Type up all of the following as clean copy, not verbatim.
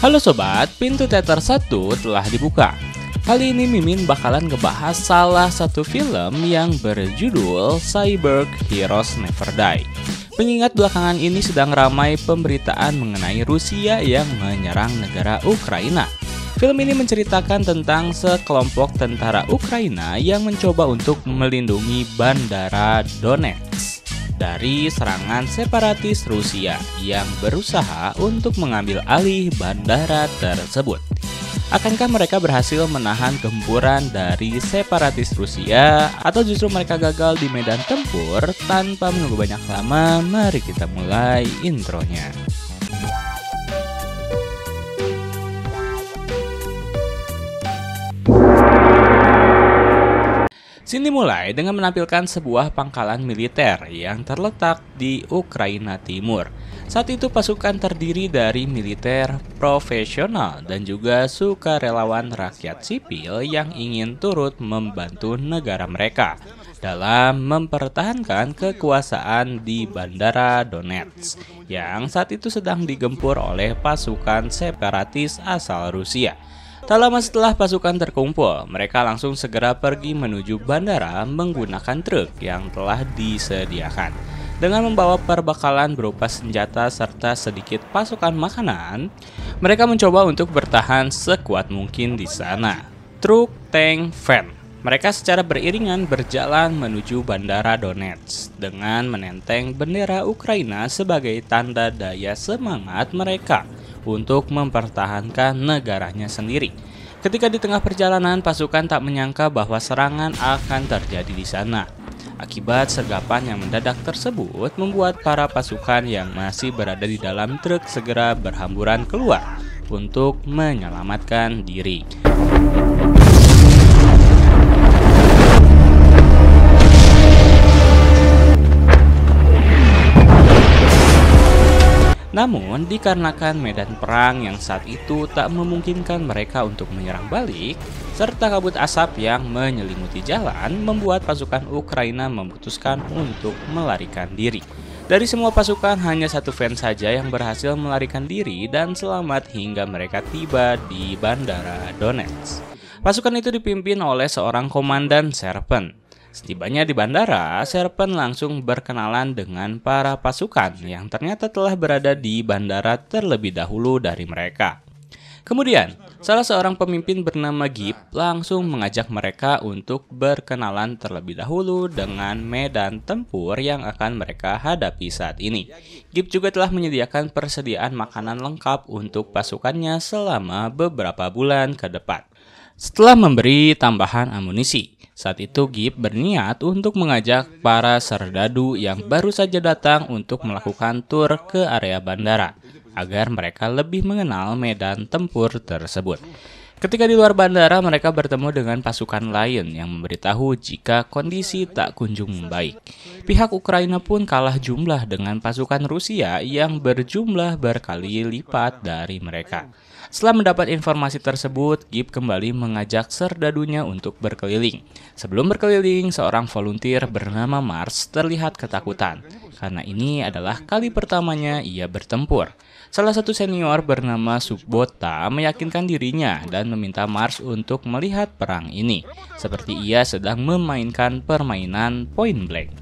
Halo sobat, pintu teater 1 telah dibuka. Kali ini Mimin bakalan ngebahas salah satu film yang berjudul Cyborg Heroes Never Die. Mengingat belakangan ini sedang ramai pemberitaan mengenai Rusia yang menyerang negara Ukraina. Film ini menceritakan tentang sekelompok tentara Ukraina yang mencoba untuk melindungi bandara Donetsk dari serangan separatis Rusia yang berusaha untuk mengambil alih bandara tersebut. Akankah mereka berhasil menahan gempuran dari separatis Rusia atau justru mereka gagal di medan tempur? Tanpa menunggu banyak lama, mari kita mulai intronya. Scene dimulai dengan menampilkan sebuah pangkalan militer yang terletak di Ukraina Timur. Saat itu pasukan terdiri dari militer profesional dan juga sukarelawan rakyat sipil yang ingin turut membantu negara mereka dalam mempertahankan kekuasaan di Bandara Donetsk yang saat itu sedang digempur oleh pasukan separatis asal Rusia. Tak lama setelah pasukan terkumpul, mereka langsung segera pergi menuju bandara menggunakan truk yang telah disediakan. Dengan membawa perbekalan berupa senjata serta sedikit pasukan makanan, mereka mencoba untuk bertahan sekuat mungkin di sana. Truk, tank, van. Mereka secara beriringan berjalan menuju bandara Donetsk dengan menenteng bendera Ukraina sebagai tanda daya semangat mereka untuk mempertahankan negaranya sendiri. Ketika di tengah perjalanan, pasukan tak menyangka bahwa serangan akan terjadi di sana. Akibat sergapan yang mendadak tersebut membuat para pasukan yang masih berada di dalam truk segera berhamburan keluar untuk menyelamatkan diri. Namun, dikarenakan medan perang yang saat itu tak memungkinkan mereka untuk menyerang balik, serta kabut asap yang menyelimuti jalan, membuat pasukan Ukraina memutuskan untuk melarikan diri. Dari semua pasukan, hanya satu van saja yang berhasil melarikan diri dan selamat hingga mereka tiba di Bandara Donetsk. Pasukan itu dipimpin oleh seorang komandan Serpent. Setibanya di bandara, Serpent langsung berkenalan dengan para pasukan yang ternyata telah berada di bandara terlebih dahulu dari mereka. Kemudian, salah seorang pemimpin bernama Gip langsung mengajak mereka untuk berkenalan terlebih dahulu dengan medan tempur yang akan mereka hadapi saat ini. Gip juga telah menyediakan persediaan makanan lengkap untuk pasukannya selama beberapa bulan ke depan. Setelah memberi tambahan amunisi, saat itu Gip berniat untuk mengajak para serdadu yang baru saja datang untuk melakukan tur ke area bandara, agar mereka lebih mengenal medan tempur tersebut. Ketika di luar bandara, mereka bertemu dengan pasukan lain yang memberitahu jika kondisi tak kunjung membaik. Pihak Ukraina pun kalah jumlah dengan pasukan Rusia yang berjumlah berkali lipat dari mereka. Setelah mendapat informasi tersebut, Gip kembali mengajak serdadunya untuk berkeliling. Sebelum berkeliling, seorang volunteer bernama Mars terlihat ketakutan, karena ini adalah kali pertamanya ia bertempur. Salah satu senior bernama Subbota meyakinkan dirinya dan meminta Mars untuk melihat perang ini, seperti ia sedang memainkan permainan point blank.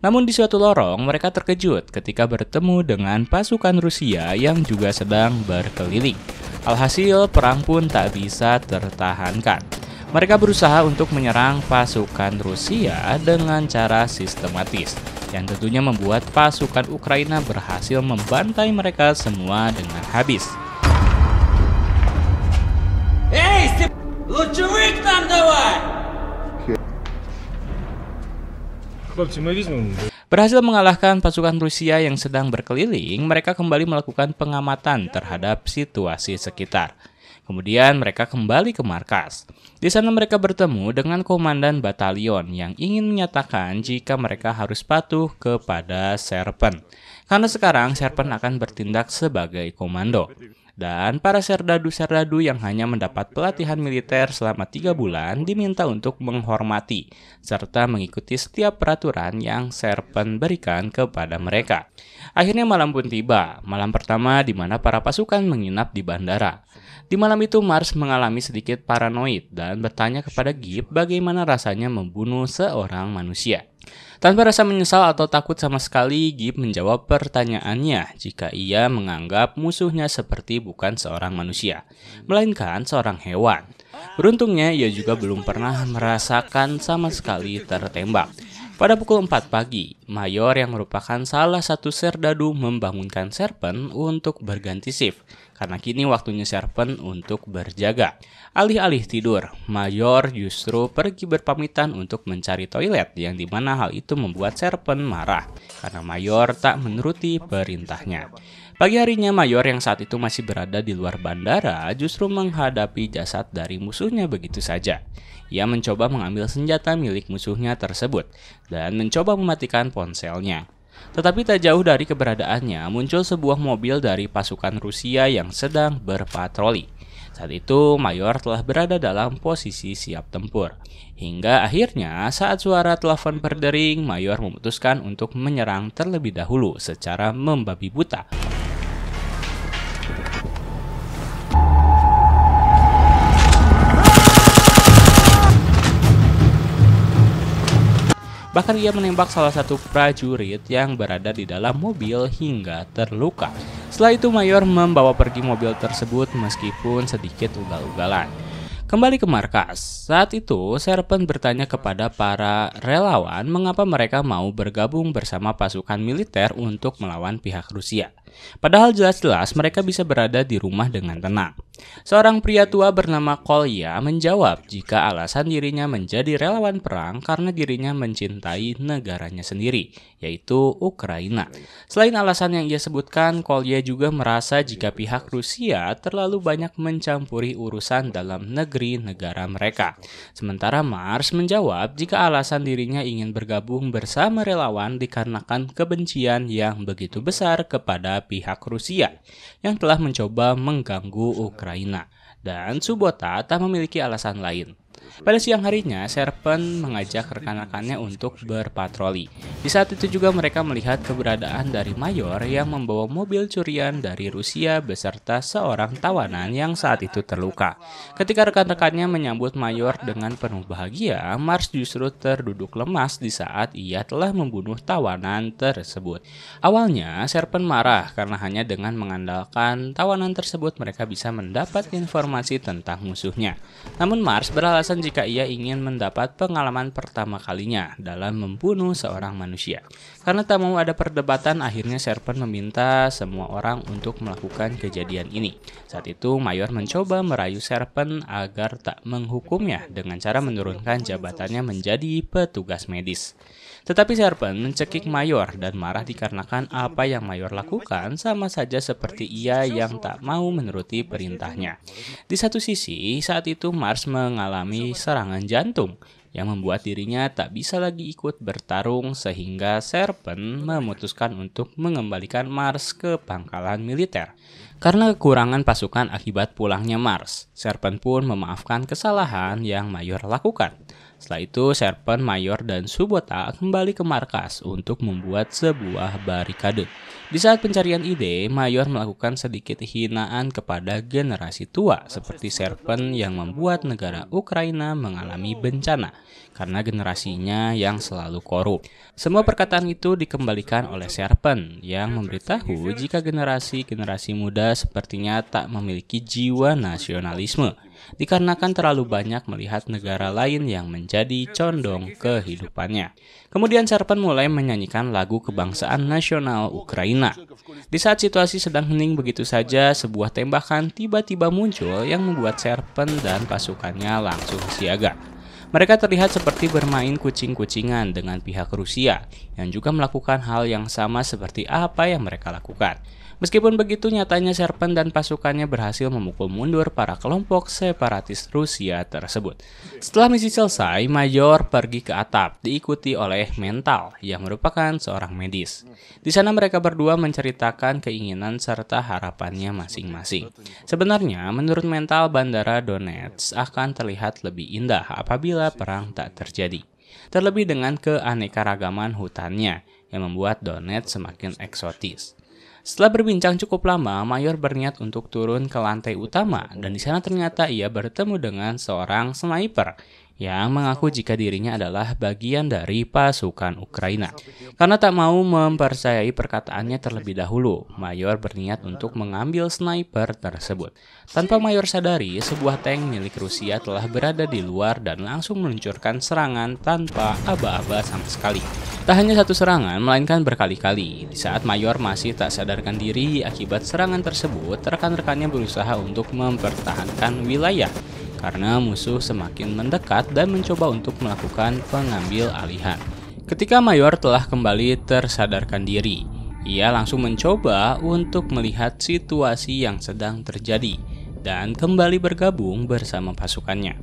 Namun di suatu lorong, mereka terkejut ketika bertemu dengan pasukan Rusia yang juga sedang berkeliling. Alhasil, perang pun tak bisa tertahankan. Mereka berusaha untuk menyerang pasukan Rusia dengan cara sistematis, yang tentunya membuat pasukan Ukraina berhasil membantai mereka semua dengan habis. Эй, лучевик там давай! Хлопці, ми візьмемо. Berhasil mengalahkan pasukan Rusia yang sedang berkeliling, mereka kembali melakukan pengamatan terhadap situasi sekitar. Kemudian mereka kembali ke markas. Di sana mereka bertemu dengan komandan batalion yang ingin menyatakan jika mereka harus patuh kepada Serpent. Karena sekarang Serpent akan bertindak sebagai komando. Dan para serdadu-serdadu yang hanya mendapat pelatihan militer selama 3 bulan diminta untuk menghormati serta mengikuti setiap peraturan yang Serpent berikan kepada mereka. Akhirnya malam pun tiba, malam pertama di mana para pasukan menginap di bandara. Di malam itu Mars mengalami sedikit paranoid dan bertanya kepada Gip bagaimana rasanya membunuh seorang manusia. Tanpa rasa menyesal atau takut sama sekali, Gip menjawab pertanyaannya jika ia menganggap musuhnya seperti bukan seorang manusia, melainkan seorang hewan. Beruntungnya, ia juga belum pernah merasakan sama sekali tertembak. Pada pukul 4 pagi, Mayor yang merupakan salah satu serdadu membangunkan Serpent untuk berganti shift, karena kini waktunya Serpent untuk berjaga. Alih-alih tidur, Mayor justru pergi berpamitan untuk mencari toilet, yang dimana hal itu membuat Serpent marah, karena Mayor tak menuruti perintahnya. Pagi harinya, Mayor yang saat itu masih berada di luar bandara justru menghadapi jasad dari musuhnya begitu saja. Ia mencoba mengambil senjata milik musuhnya tersebut dan mencoba mematikan ponselnya. Tetapi tak jauh dari keberadaannya muncul sebuah mobil dari pasukan Rusia yang sedang berpatroli. Saat itu Mayor telah berada dalam posisi siap tempur. Hingga akhirnya saat suara telepon berdering, Mayor memutuskan untuk menyerang terlebih dahulu secara membabi buta. Bahkan ia menembak salah satu prajurit yang berada di dalam mobil hingga terluka. Setelah itu Mayor membawa pergi mobil tersebut meskipun sedikit ugal-ugalan. Kembali ke markas, saat itu Serpent bertanya kepada para relawan mengapa mereka mau bergabung bersama pasukan militer untuk melawan pihak Rusia. Padahal jelas-jelas mereka bisa berada di rumah dengan tenang. Seorang pria tua bernama Kolya menjawab jika alasan dirinya menjadi relawan perang karena dirinya mencintai negaranya sendiri, yaitu Ukraina. Selain alasan yang ia sebutkan, Kolya juga merasa jika pihak Rusia terlalu banyak mencampuri urusan dalam negeri negara mereka. Sementara Mars menjawab jika alasan dirinya ingin bergabung bersama relawan dikarenakan kebencian yang begitu besar kepada pihak Rusia yang telah mencoba mengganggu Ukraina, dan Subota tak memiliki alasan lain. Pada siang harinya, Serpent mengajak rekan-rekannya untuk berpatroli. Di saat itu juga mereka melihat keberadaan dari Mayor yang membawa mobil curian dari Rusia beserta seorang tawanan yang saat itu terluka. Ketika rekan-rekannya menyambut Mayor dengan penuh bahagia, Mars justru terduduk lemas di saat ia telah membunuh tawanan tersebut. Awalnya, Serpent marah karena hanya dengan mengandalkan tawanan tersebut mereka bisa mendapat informasi tentang musuhnya. Namun Mars beralasan jika ia ingin mendapat pengalaman pertama kalinya dalam membunuh seorang manusia. Karena tak mau ada perdebatan, akhirnya Serpent meminta semua orang untuk melakukan kejadian ini. Saat itu Mayor mencoba merayu Serpent agar tak menghukumnya dengan cara menurunkan jabatannya menjadi petugas medis. Tetapi Serpent mencekik Mayor dan marah dikarenakan apa yang Mayor lakukan sama saja seperti ia yang tak mau menuruti perintahnya. Di satu sisi, saat itu Mars mengalami serangan jantung yang membuat dirinya tak bisa lagi ikut bertarung sehingga Serpent memutuskan untuk mengembalikan Mars ke pangkalan militer. Karena kekurangan pasukan akibat pulangnya Mars, Serpent pun memaafkan kesalahan yang Mayor lakukan. Setelah itu, Serpent, Mayor, dan Subota kembali ke markas untuk membuat sebuah barikade. Di saat pencarian ide, Mayor melakukan sedikit hinaan kepada generasi tua seperti Serpent yang membuat negara Ukraina mengalami bencana karena generasinya yang selalu korup. Semua perkataan itu dikembalikan oleh Serpent yang memberitahu jika generasi muda sepertinya tak memiliki jiwa nasionalisme dikarenakan terlalu banyak melihat negara lain yang menjadi condong kehidupannya. Kemudian Serpent mulai menyanyikan lagu kebangsaan nasional Ukraina. Di saat situasi sedang hening begitu saja, sebuah tembakan tiba-tiba muncul yang membuat Serpent dan pasukannya langsung siaga. Mereka terlihat seperti bermain kucing-kucingan dengan pihak Rusia yang juga melakukan hal yang sama seperti apa yang mereka lakukan. Meskipun begitu, nyatanya Serpent dan pasukannya berhasil memukul mundur para kelompok separatis Rusia tersebut. Setelah misi selesai, Mayor pergi ke atap, diikuti oleh Mental yang merupakan seorang medis. Di sana mereka berdua menceritakan keinginan serta harapannya masing-masing. Sebenarnya, menurut Mental, bandara Donetsk akan terlihat lebih indah apabila perang tak terjadi. Terlebih dengan keanekaragaman hutannya yang membuat Donetsk semakin eksotis. Setelah berbincang cukup lama, Mayor berniat untuk turun ke lantai utama dan di sana ternyata ia bertemu dengan seorang sniper yang mengaku jika dirinya adalah bagian dari pasukan Ukraina. Karena tak mau mempercayai perkataannya terlebih dahulu, Mayor berniat untuk mengambil sniper tersebut. Tanpa Mayor sadari, sebuah tank milik Rusia telah berada di luar dan langsung meluncurkan serangan tanpa aba-aba sama sekali. Tak hanya satu serangan, melainkan berkali-kali. Di saat Mayor masih tak sadarkan diri akibat serangan tersebut, rekan-rekannya berusaha untuk mempertahankan wilayah karena musuh semakin mendekat dan mencoba untuk melakukan pengambil alihan. Ketika Mayor telah kembali tersadarkan diri, ia langsung mencoba untuk melihat situasi yang sedang terjadi dan kembali bergabung bersama pasukannya.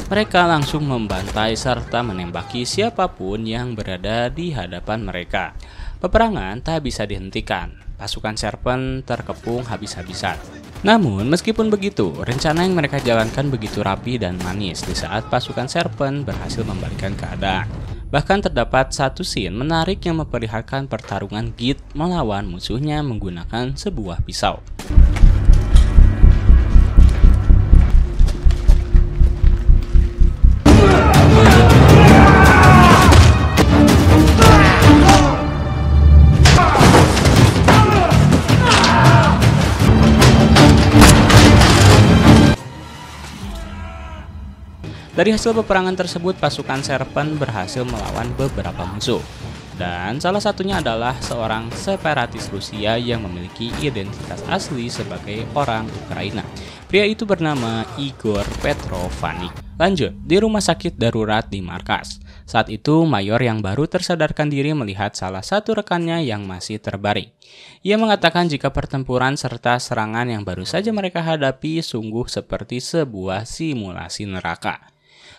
Mereka langsung membantai serta menembaki siapapun yang berada di hadapan mereka. Peperangan tak bisa dihentikan. Pasukan Serpent terkepung habis-habisan. Namun, meskipun begitu, rencana yang mereka jalankan begitu rapi dan manis di saat pasukan Serpent berhasil membalikkan keadaan. Bahkan terdapat satu scene menarik yang memperlihatkan pertarungan Git melawan musuhnya menggunakan sebuah pisau. Dari hasil peperangan tersebut, pasukan Serpent berhasil melawan beberapa musuh. Dan salah satunya adalah seorang separatis Rusia yang memiliki identitas asli sebagai orang Ukraina. Pria itu bernama Igor Petrovanik. Lanjut, di rumah sakit darurat di markas. Saat itu, Mayor yang baru tersadarkan diri melihat salah satu rekannya yang masih terbaring. Ia mengatakan jika pertempuran serta serangan yang baru saja mereka hadapi sungguh seperti sebuah simulasi neraka.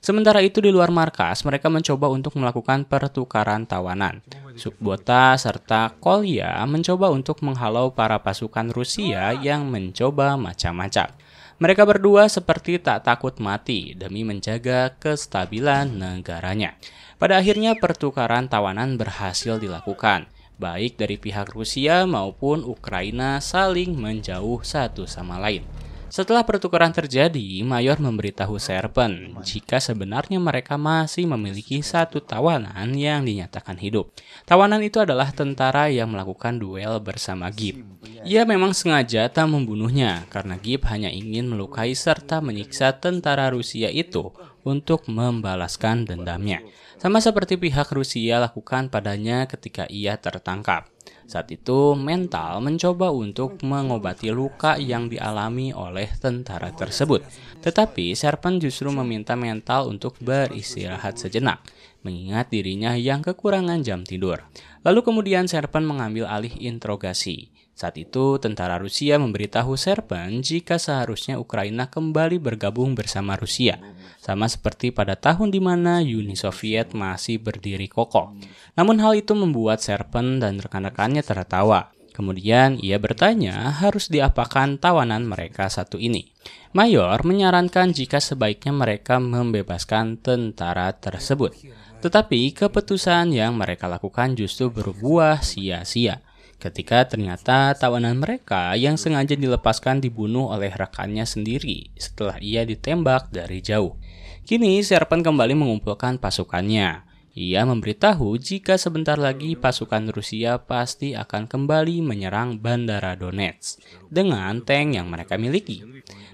Sementara itu di luar markas, mereka mencoba untuk melakukan pertukaran tawanan. Subbota serta Kolya mencoba untuk menghalau para pasukan Rusia yang mencoba macam-macam. Mereka berdua seperti tak takut mati demi menjaga kestabilan negaranya. Pada akhirnya pertukaran tawanan berhasil dilakukan. Baik dari pihak Rusia maupun Ukraina saling menjauh satu sama lain. Setelah pertukaran terjadi, Mayor memberitahu Serpent jika sebenarnya mereka masih memiliki satu tawanan yang dinyatakan hidup. Tawanan itu adalah tentara yang melakukan duel bersama Gip. Ia memang sengaja tak membunuhnya karena Gip hanya ingin melukai serta menyiksa tentara Rusia itu untuk membalaskan dendamnya. Sama seperti pihak Rusia lakukan padanya ketika ia tertangkap. Saat itu, Mental mencoba untuk mengobati luka yang dialami oleh tentara tersebut. Tetapi, Serpent justru meminta Mental untuk beristirahat sejenak, mengingat dirinya yang kekurangan jam tidur. Lalu kemudian Serpent mengambil alih interogasi. Saat itu, tentara Rusia memberitahu Serpent jika seharusnya Ukraina kembali bergabung bersama Rusia, sama seperti pada tahun di mana Uni Soviet masih berdiri kokoh. Namun hal itu membuat Serpent dan rekan-rekannya tertawa. Kemudian ia bertanya harus diapakan tawanan mereka satu ini. Mayor menyarankan jika sebaiknya mereka membebaskan tentara tersebut. Tetapi keputusan yang mereka lakukan justru berbuah sia-sia. Ketika ternyata tawanan mereka yang sengaja dilepaskan dibunuh oleh rekannya sendiri setelah ia ditembak dari jauh. Kini Serpent kembali mengumpulkan pasukannya. Ia memberitahu jika sebentar lagi pasukan Rusia pasti akan kembali menyerang bandara Donetsk dengan tank yang mereka miliki.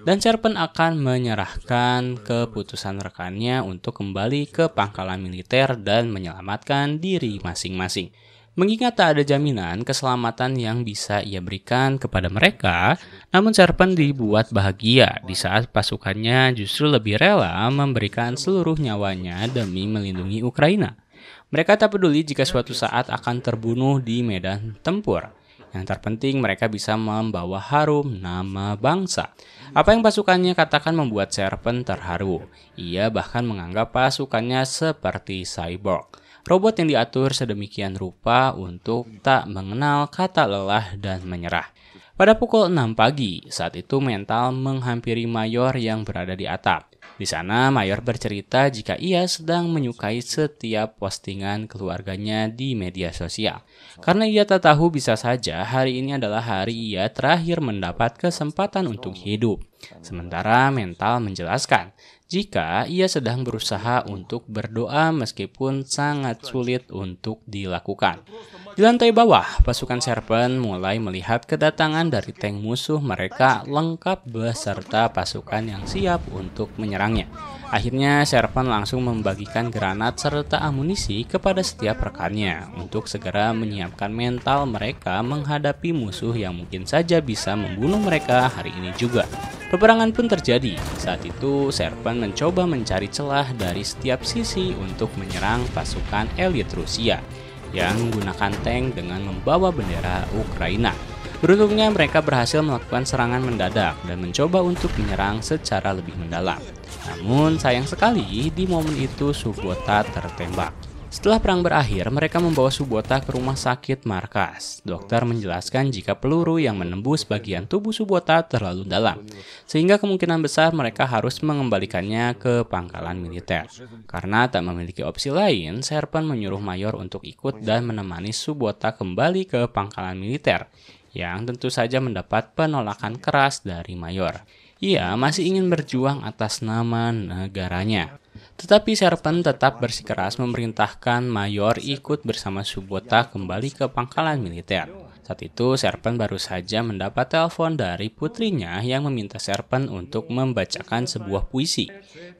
Dan Serpent akan menyerahkan keputusan rekannya untuk kembali ke pangkalan militer dan menyelamatkan diri masing-masing. Mengingat tak ada jaminan keselamatan yang bisa ia berikan kepada mereka, namun Serpent dibuat bahagia di saat pasukannya justru lebih rela memberikan seluruh nyawanya demi melindungi Ukraina. Mereka tak peduli jika suatu saat akan terbunuh di medan tempur. Yang terpenting mereka bisa membawa harum nama bangsa. Apa yang pasukannya katakan membuat Serpent terharu. Ia bahkan menganggap pasukannya seperti cyborg. Robot yang diatur sedemikian rupa untuk tak mengenal kata lelah dan menyerah. Pada pukul 6 pagi, saat itu Mental menghampiri Mayor yang berada di atap. Di sana, Mayor bercerita jika ia sedang menyukai setiap postingan keluarganya di media sosial. Karena ia tak tahu bisa saja hari ini adalah hari ia terakhir mendapat kesempatan untuk hidup. Sementara Mental menjelaskan jika ia sedang berusaha untuk berdoa meskipun sangat sulit untuk dilakukan. Di lantai bawah, pasukan Serpent mulai melihat kedatangan dari tank musuh mereka lengkap beserta pasukan yang siap untuk menyerangnya. Akhirnya Serpent langsung membagikan granat serta amunisi kepada setiap rekannya untuk segera menyiapkan mental mereka menghadapi musuh yang mungkin saja bisa membunuh mereka hari ini juga. Peperangan pun terjadi. Saat itu Serpent mencoba mencari celah dari setiap sisi untuk menyerang pasukan elit Rusia yang menggunakan tank dengan membawa bendera Ukraina. Beruntungnya mereka berhasil melakukan serangan mendadak dan mencoba untuk menyerang secara lebih mendalam. Namun sayang sekali di momen itu Subota tertembak. Setelah perang berakhir, mereka membawa Subota ke rumah sakit markas. Dokter menjelaskan jika peluru yang menembus bagian tubuh Subota terlalu dalam, sehingga kemungkinan besar mereka harus mengembalikannya ke pangkalan militer. Karena tak memiliki opsi lain, Serpent menyuruh Mayor untuk ikut dan menemani Subota kembali ke pangkalan militer, yang tentu saja mendapat penolakan keras dari Mayor. Ia masih ingin berjuang atas nama negaranya. Tetapi Serpent tetap bersikeras memerintahkan Mayor ikut bersama Subota kembali ke pangkalan militer. Saat itu Serpent baru saja mendapat telepon dari putrinya yang meminta Serpent untuk membacakan sebuah puisi,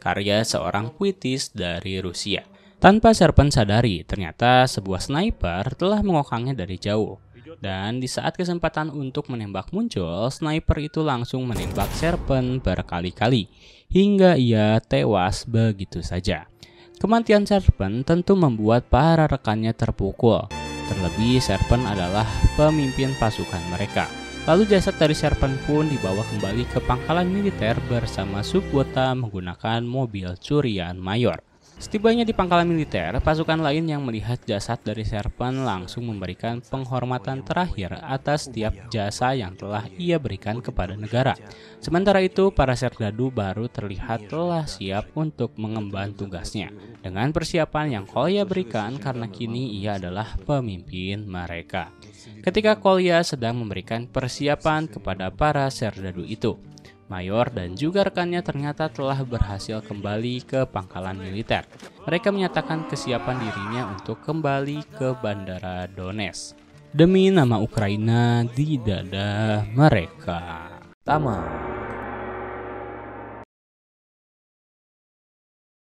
karya seorang puitis dari Rusia. Tanpa Serpent sadari, ternyata sebuah sniper telah mengokangnya dari jauh. Dan di saat kesempatan untuk menembak muncul, sniper itu langsung menembak Serpent berkali-kali, hingga ia tewas begitu saja. Kematian Serpent tentu membuat para rekannya terpukul. Terlebih Serpent adalah pemimpin pasukan mereka. Lalu jasad dari Serpent pun dibawa kembali ke pangkalan militer bersama Subota menggunakan mobil curian Mayor. Setibanya di pangkalan militer, pasukan lain yang melihat jasad dari Serpent langsung memberikan penghormatan terakhir atas setiap jasa yang telah ia berikan kepada negara. Sementara itu, para serdadu baru terlihat telah siap untuk mengemban tugasnya dengan persiapan yang Kolya berikan karena kini ia adalah pemimpin mereka. Ketika Kolya sedang memberikan persiapan kepada para serdadu itu, Mayor dan juga rekannya ternyata telah berhasil kembali ke pangkalan militer. Mereka menyatakan kesiapan dirinya untuk kembali ke Bandara Donetsk demi nama Ukraina di dada mereka. Tama.